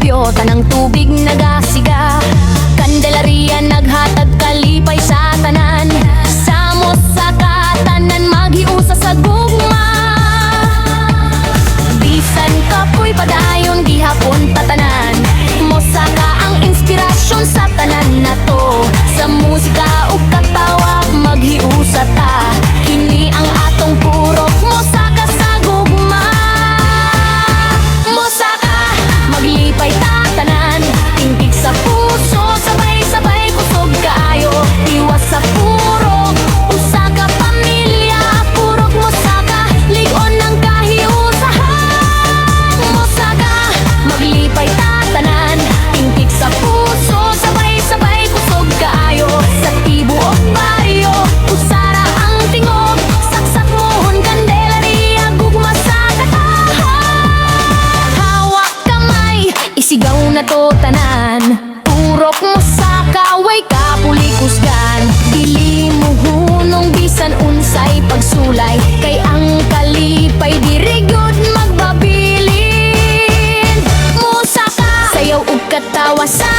teleskopyo, tanang tubig nagasiga. Candelaria naghatag kalipay sa tanan. Samos sa katanan maghiusa sa gugma. Bisan kapoy padayon gihapon tatanan. Mosaka ang inspirasyon sa tanan nato. Sa musika ug katawa maghiusa ta. Kini ang atong purok mosaka sa gugma. Mosaka maglipay ta tanan. Tingkig sa puso sabay-sabay kusog kaayo. Iwas sa purok usa ka pamilya. Purok mosaka lig-on ng kahiusahan. Mosaka maglipay ta tanan. Tingkig sa puso sabay-sabay kusog kaayo. Sa tibuok baryo usara ang tingog. Saksak mohon Candelaria gugma sa katahan. Hawak kamay isigaw na to tanan. Purok mosaka way kapulikusgan. Dili mo hunong bisan unsay pagsulay. Kay ang kalipay diri gyud magbabilin. Mosaka sayaw ug katawa sa